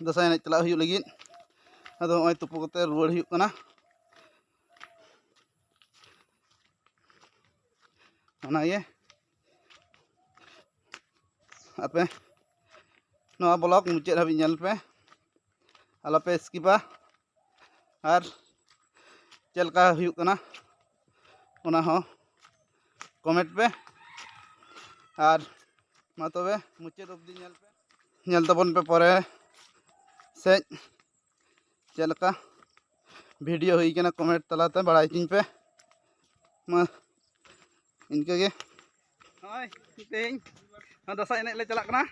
दसाई एनज चला हुई लगी अदो नय तुपु कते रुवाड़ हुई कना ओना ये आपे नवा ब्लॉग मुचाद हाबी नेल पे आलोपे स्किपा और चलका हुई कना ओना हो कमेंट पे और मा तबे मुचाद अब्दी नेल तबन पे परे से चलका वीडियो हुई कना कमेंट तलाते बड़ा चिन पे मा इनके गे हाय तेज दसाई एनज ले चला कना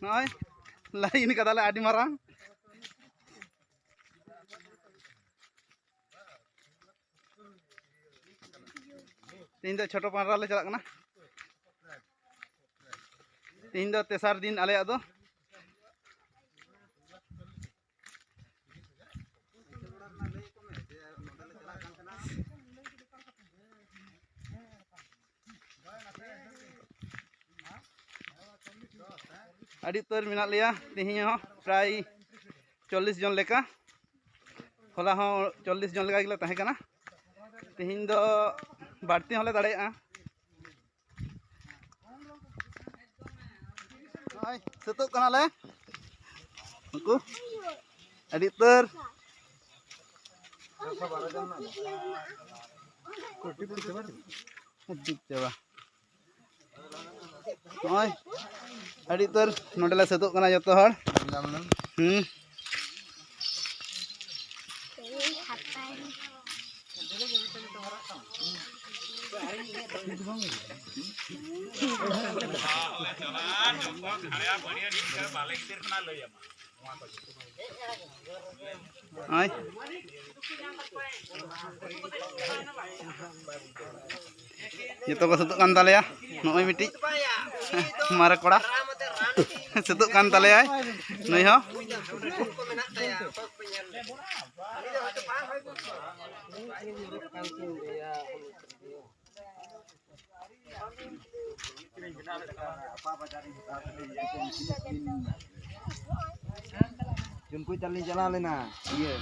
हाय लाइन कदाले आडी मारांग तीन दो छोटो पांडरा ले चला कना तीन दो तेसार दिन आले दो अड़ी उतर मेना लिया तिहिं हो प्राय 40 जन लेका होला हो 40 जन लेका गिला तहे कना तिहिं दो बाड़ती होले दाड़ेया हाय सेतो कना ले उनको अड़ी उतर चबा हाय अड़ी उतर नोडेला सेतो कना जतो हर हाय जतो को सेतो कान तालेया नोय मिटी मारे कोड़ा सेतो कान तालेया नय हो जुनको चलनी चला लेना ये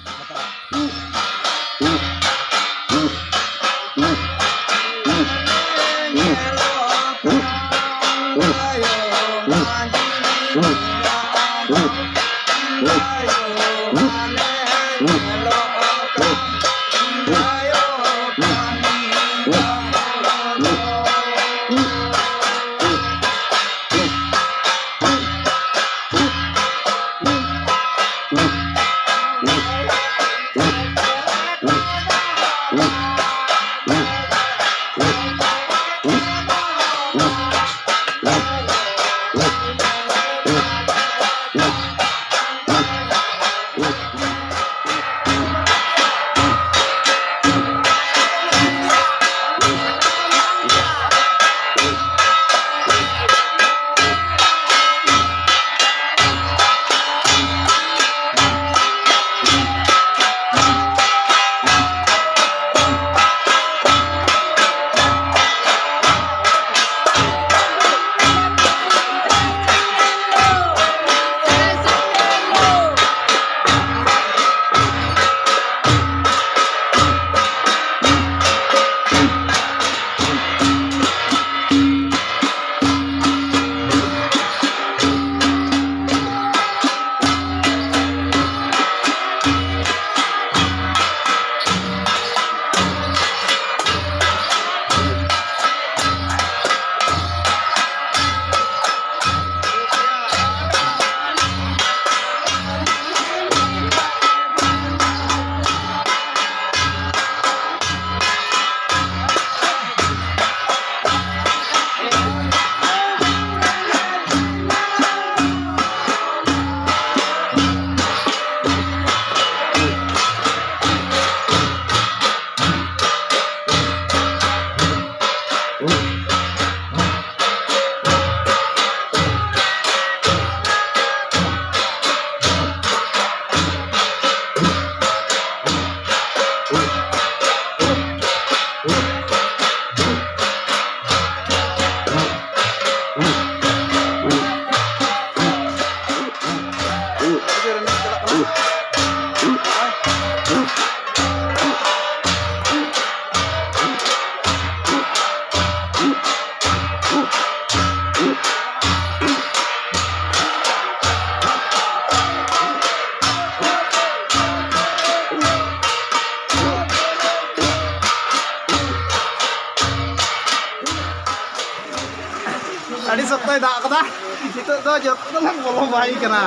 Adi sotoy dak kada. Itu do joto lang bolo bai kana.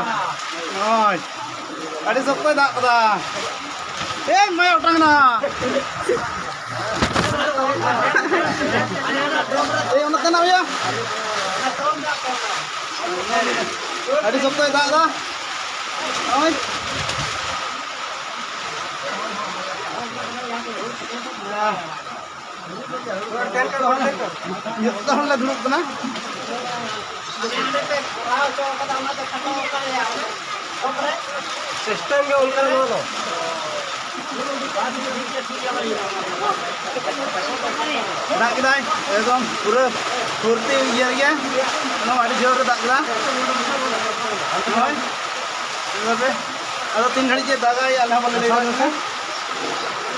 Oi. Adi sotoy dak kada. Mai otang na. Ono kana ya. Adi sotoy dak da. Oi. Joto lang dulu kana. System के उनका बोलो dak kidai ekdom pura furti iyer ge ono adi jor dak kida hoy ebabe ado 3 ghadi je dagai alha bole lei dagka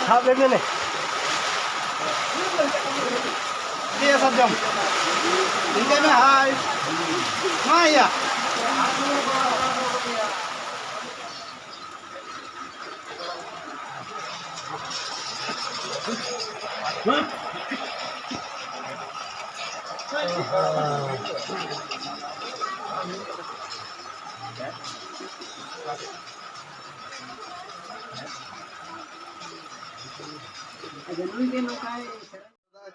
हां baby ने dia sajam inke me hai maya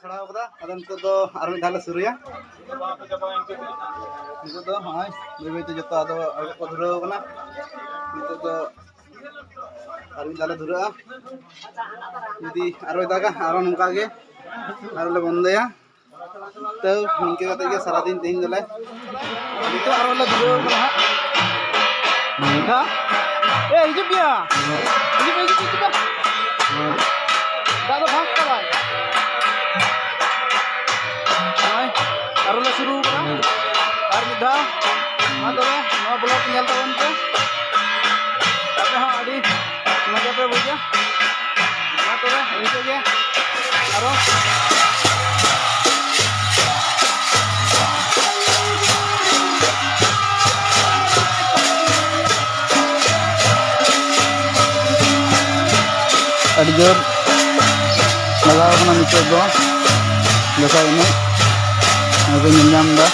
छड़ाव कदा अदन को तो आरो मिद धाले सुरुया नितो तो हाय बेबे तो जतो आदो को धुराव कना नितो तो आरो मिद धाले धुरा यदि आरो दागा आरो नंका गे आरो ले बंदया तो निके कते गे सारा दिन तीन दले नितो आरो ले धुराव कना निका ए हिजुब या हिजुब दादा भाग करा Arula suruh kan? Armida, ada lah, blok nyal tahun ke? Tapi ha adi, masa apa buja? Ada lah, ini saja. Aro. Adi jor, lagaw ko na nito do. Dasar ini. Aku nyam dah.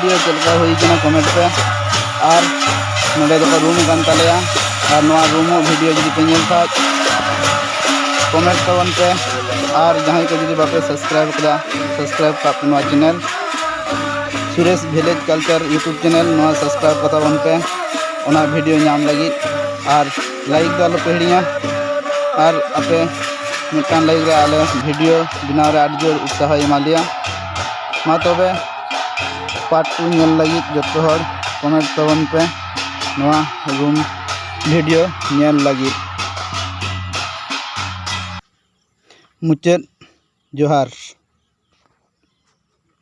Video चलका हुई कना comment पे और नोडे दो room कान तालेया और नोआ room video जुदी पे nail खाज कमेंट तवन पे और जहां को जुदी बापे सब्सक्राइब करा सब्सक्राइब का नोआ channel Suresh village culture YouTube channel नोआ सब्सक्राइब कता वन पे ओना वीडियो नाम लगी और लाइक दो पे हिड़िया और आपे मिटान लाइक रे आले वीडियो बनाव रे आड जोर उत्साह एमा लिया मा तबे पार्ट 2 नेल लगी जतो हर कमेंट तवन पे नोआ रूम वीडियो नेल लगी मुचाद जोहार।